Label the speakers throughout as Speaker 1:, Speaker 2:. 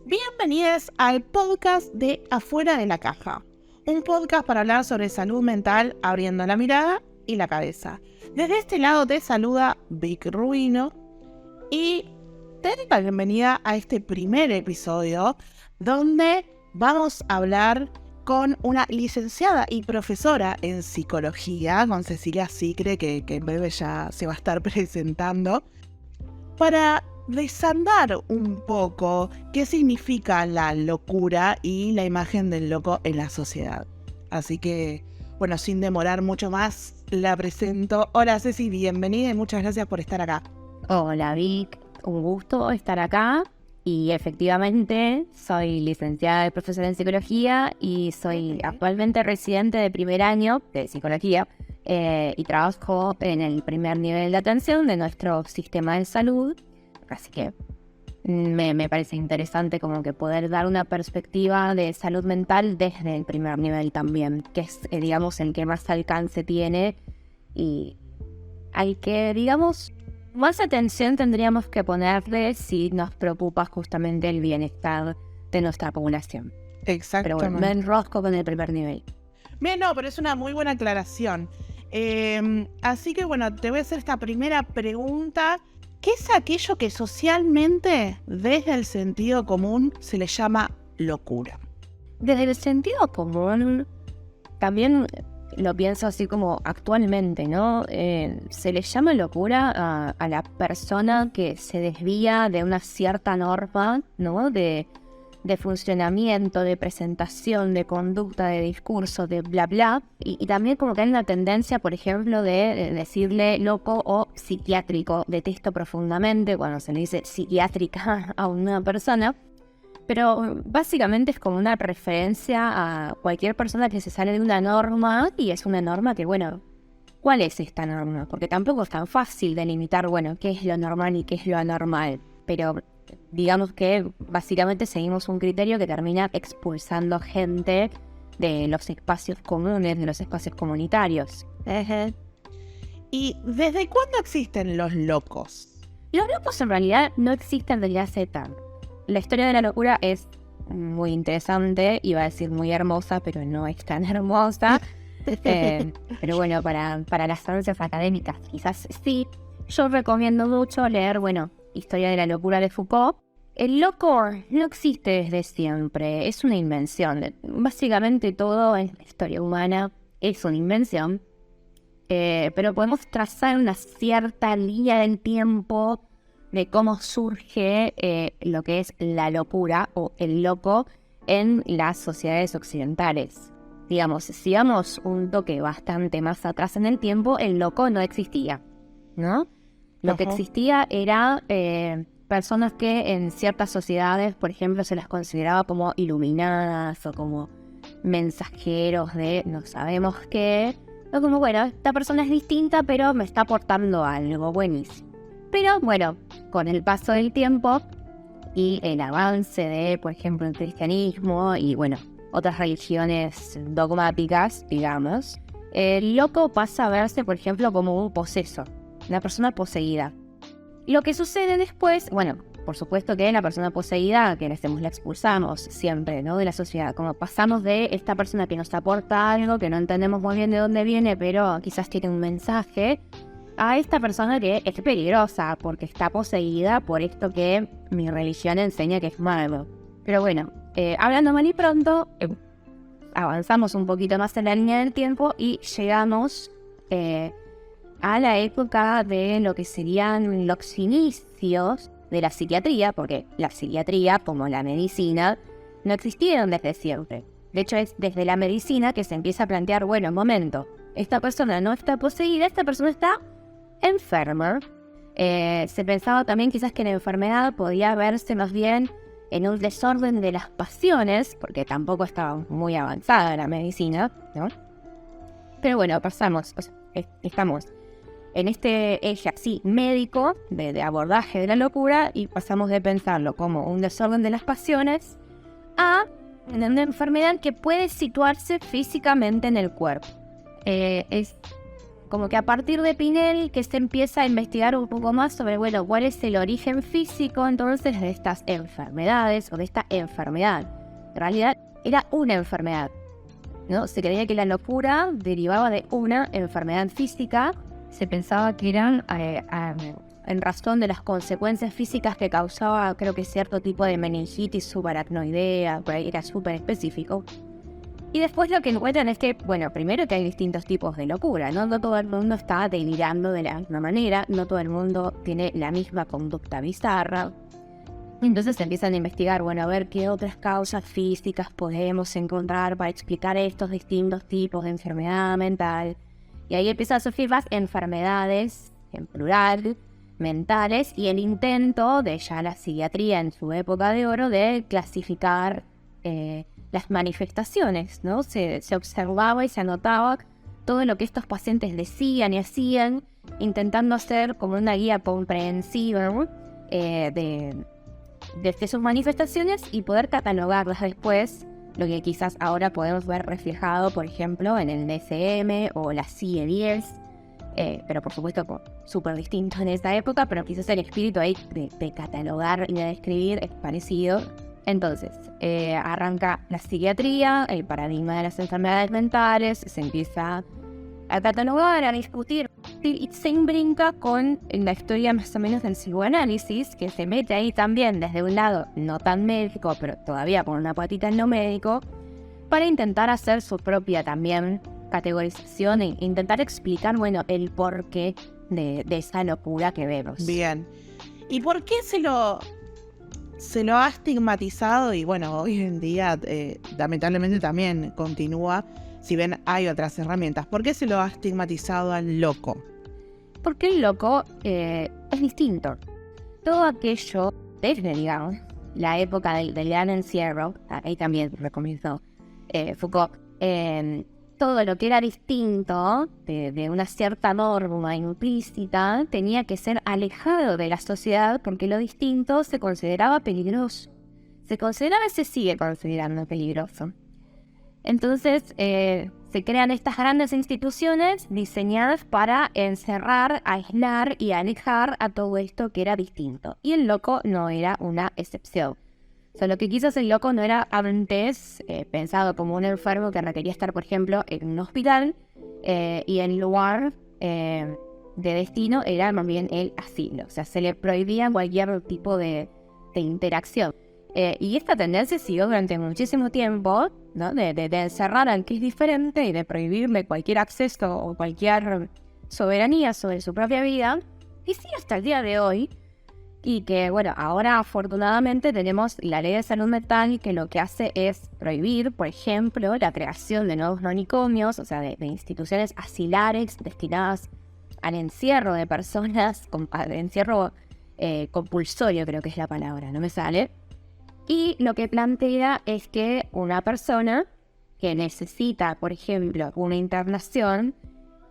Speaker 1: Bienvenidos al podcast de Afuera de la Caja, un podcast para hablar sobre salud mental abriendo la mirada y la cabeza. Desde este lado te saluda Vic Ruino y te doy la bienvenida a este primer episodio donde vamos a hablar con una licenciada y profesora en psicología, con Cecilia Sicre, que en breve ya se va a estar presentando, para desandar un poco qué significa la locura y la imagen del loco en la sociedad. Así que, bueno, sin demorar mucho más, la presento. Hola Ceci, bienvenida y muchas gracias por estar acá.
Speaker 2: Hola Vic, un gusto estar acá y efectivamente soy licenciada y profesora en psicología y soy actualmente residente de primer año de psicología y trabajo en el primer nivel de atención de nuestro sistema de salud. Así que me parece interesante como que poder dar una perspectiva de salud mental desde el primer nivel también, que es, digamos, el que más alcance tiene y al que, digamos, más atención tendríamos que ponerle si nos preocupa justamente el bienestar de nuestra población.
Speaker 1: Exactamente.
Speaker 2: Pero bueno, me enrosco con el primer nivel.
Speaker 1: Bien, no, pero es una muy buena aclaración. Así que bueno, te voy a hacer esta primera pregunta. ¿Qué es aquello que socialmente, desde el sentido común, se le llama locura?
Speaker 2: Desde el sentido común, también lo pienso así como actualmente, ¿no? Se le llama locura a la persona que se desvía de una cierta norma, ¿no? De funcionamiento, de presentación, de conducta, de discurso, de bla bla, y también como que hay una tendencia, por ejemplo, de decirle loco o psiquiátrico. Detesto profundamente cuando se le dice psiquiátrica a una persona, pero básicamente es como una referencia a cualquier persona que se sale de una norma, y es una norma que, bueno, ¿cuál es esta norma? Porque tampoco es tan fácil delimitar, bueno, qué es lo normal y qué es lo anormal, pero digamos que básicamente seguimos un criterio que termina expulsando gente de los espacios comunes, de los espacios comunitarios.
Speaker 1: ¿Y desde cuándo existen los locos?
Speaker 2: Los locos en realidad no existen desde hace tanto. La historia de la locura es muy interesante, iba a decir muy hermosa, pero no es tan hermosa. Pero bueno, para las ciencias académicas quizás sí. Yo recomiendo mucho leer, bueno, Historia de la locura de Foucault. El loco no existe desde siempre, es una invención. Básicamente todo en la historia humana es una invención, pero podemos trazar una cierta línea del tiempo de cómo surge lo que es la locura o el loco en las sociedades occidentales. Digamos, si vamos un toque bastante más atrás en el tiempo, el loco no existía, ¿no? Lo que existía era personas que en ciertas sociedades, por ejemplo, se las consideraba como iluminadas o como mensajeros de no sabemos qué. O como, bueno, esta persona es distinta, pero me está aportando algo buenísimo. Pero bueno, con el paso del tiempo y el avance de, por ejemplo, el cristianismo y, bueno, otras religiones dogmáticas, digamos, el loco pasa a verse, por ejemplo, como un poseso. Una persona poseída. Lo que sucede después, bueno, por supuesto que la persona poseída, que la expulsamos siempre, ¿no? De la sociedad. Como pasamos de esta persona que nos aporta algo, que no entendemos muy bien de dónde viene, pero quizás tiene un mensaje, a esta persona que es peligrosa, porque está poseída por esto que mi religión enseña que es malo. Pero bueno, hablando mal y pronto, avanzamos un poquito más en la línea del tiempo y llegamos a la época de lo que serían los inicios de la psiquiatría, porque la psiquiatría, como la medicina, no existieron desde siempre. De hecho, es desde la medicina que se empieza a plantear, bueno, un momento, esta persona no está poseída, esta persona está enferma. Se pensaba también quizás que la enfermedad podía verse más bien en un desorden de las pasiones, porque tampoco estaba muy avanzada la medicina, ¿no? Pero bueno, estamos en este eje así médico de abordaje de la locura y pasamos de pensarlo como un desorden de las pasiones a una enfermedad que puede situarse físicamente en el cuerpo. Es como que a partir de Pinel que se empieza a investigar un poco más sobre, bueno, cuál es el origen físico entonces de estas enfermedades o de esta enfermedad. En realidad era una enfermedad, ¿no? Se creía que la locura derivaba de una enfermedad física. Se pensaba que eran en razón de las consecuencias físicas que causaba, creo que cierto tipo de meningitis subaracnoidea, por ahí era súper específico. Y después lo que encuentran es que, bueno, primero que hay distintos tipos de locura, ¿no? No todo el mundo está delirando de la misma manera, no todo el mundo tiene la misma conducta bizarra. Entonces empiezan a investigar, bueno, a ver qué otras causas físicas podemos encontrar para explicar estos distintos tipos de enfermedad mental. Y ahí empiezan a surgir más enfermedades, en plural, mentales, y el intento de ya la psiquiatría en su época de oro de clasificar las manifestaciones, ¿no? Se observaba y se anotaba todo lo que estos pacientes decían y hacían, intentando hacer como una guía comprensiva, ¿no? de sus manifestaciones y poder catalogarlas después, lo que quizás ahora podemos ver reflejado, por ejemplo, en el DSM o la CIE-10, pero por supuesto súper distinto en esa época, pero quizás el espíritu ahí de catalogar y de describir es parecido. Entonces, arranca la psiquiatría, el paradigma de las enfermedades mentales, se empieza a catalogar, a discutir, y se brinca con la historia más o menos del psicoanálisis, que se mete ahí también desde un lado no tan médico, pero todavía con una patita en lo médico, para intentar hacer su propia también categorización e intentar explicar, bueno, el porqué de esa locura que vemos.
Speaker 1: Bien. ¿Y por qué se lo ha estigmatizado? Y bueno, hoy en día lamentablemente también continúa, si bien hay otras herramientas. ¿Por qué se lo ha estigmatizado al loco?
Speaker 2: Porque el loco es distinto. Todo aquello, desde, digamos, la época del gran encierro, ahí también recomenzó Foucault, todo lo que era distinto, de una cierta norma implícita, tenía que ser alejado de la sociedad porque lo distinto se consideraba peligroso. Se consideraba y se sigue considerando peligroso. Entonces se crean estas grandes instituciones diseñadas para encerrar, aislar y alejar a todo esto que era distinto. Y el loco no era una excepción. O sea, lo que quizás el loco no era antes pensado como un enfermo que requería estar, por ejemplo, en un hospital y el lugar de destino era más bien el asilo. O sea, se le prohibía cualquier tipo de interacción. Y esta tendencia siguió durante muchísimo tiempo, ¿no? De encerrar al que es diferente y de prohibirle cualquier acceso o cualquier soberanía sobre su propia vida. Y sí, hasta el día de hoy. Y que, bueno, ahora afortunadamente tenemos la ley de salud mental que lo que hace es prohibir, por ejemplo, la creación de nuevos manicomios, o sea, de instituciones asilares destinadas al encierro de personas, al encierro compulsorio creo que es la palabra, no me sale. Y lo que plantea es que una persona que necesita, por ejemplo, una internación,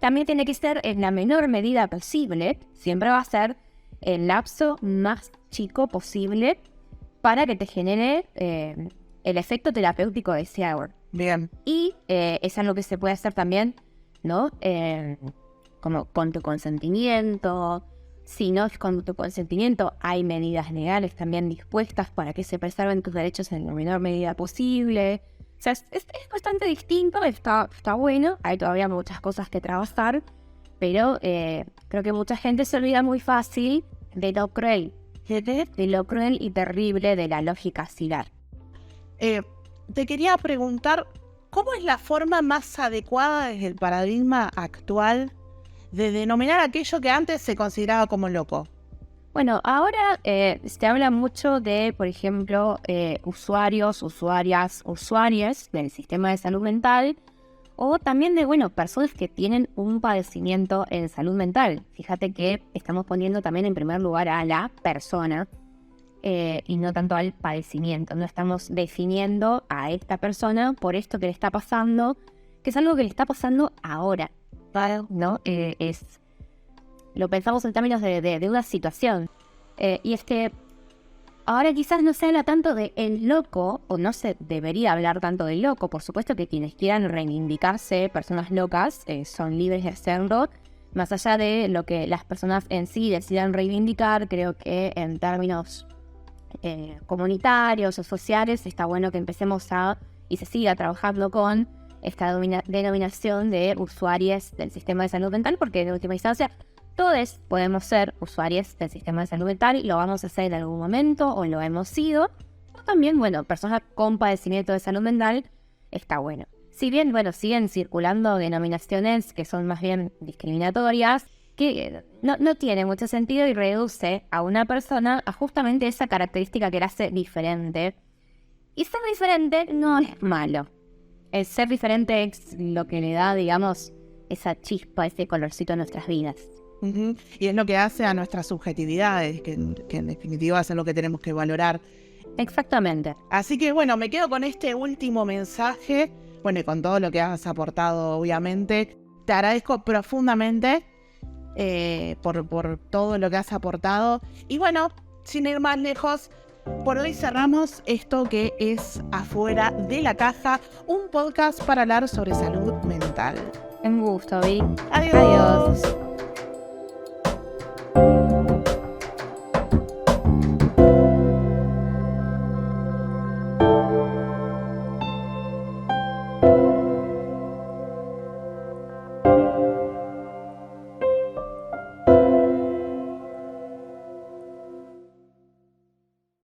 Speaker 2: también tiene que ser en la menor medida posible, siempre va a ser el lapso más chico posible para que te genere el efecto terapéutico deseado.
Speaker 1: Bien.
Speaker 2: Y es algo que se puede hacer también, ¿no? Como con tu consentimiento. Si no es con tu consentimiento, hay medidas legales también dispuestas para que se preserven tus derechos en la menor medida posible. O sea, es bastante distinto, está bueno, hay todavía muchas cosas que trabajar, pero creo que mucha gente se olvida muy fácil de lo cruel y terrible de la lógica asilar.
Speaker 1: Te quería preguntar, ¿cómo es la forma más adecuada desde el paradigma actual de denominar aquello que antes se consideraba como loco?
Speaker 2: Bueno, ahora se habla mucho de, por ejemplo, usuarios, usuarias del sistema de salud mental, O también de, personas que tienen un padecimiento en salud mental. Fíjate que estamos poniendo también en primer lugar a la persona y no tanto al padecimiento. No estamos definiendo a esta persona por esto que le está pasando, que es algo que le está pasando ahora, ¿no? Lo pensamos en términos de una situación. Y es que ahora quizás no se habla tanto de el loco, o no se debería hablar tanto del loco. Por supuesto que quienes quieran reivindicarse, personas locas, son libres de hacerlo. Más allá de lo que las personas en sí decidan reivindicar, creo que en términos comunitarios o sociales está bueno que empecemos y se siga trabajando con esta denominación de usuarios del sistema de salud mental, porque en última instancia todos podemos ser usuarios del sistema de salud mental y lo vamos a hacer en algún momento o lo hemos sido. O también, personas con padecimiento de salud mental, está bueno. Si bien, siguen circulando denominaciones que son más bien discriminatorias, que no tiene mucho sentido y reduce a una persona a justamente esa característica que la hace diferente. Y ser diferente no es malo. El ser diferente es lo que le da, digamos, esa chispa, ese colorcito a nuestras vidas.
Speaker 1: Uh-huh. Y es lo que hace a nuestras subjetividades, que en definitiva es lo que tenemos que valorar.
Speaker 2: Exactamente.
Speaker 1: Así que me quedo con este último mensaje, y con todo lo que has aportado, obviamente. Te agradezco profundamente por todo lo que has aportado. Y sin ir más lejos, por hoy cerramos esto que es Afuera de la Caja, un podcast para hablar sobre salud mental.
Speaker 2: Un gusto, Vic.
Speaker 1: Adiós.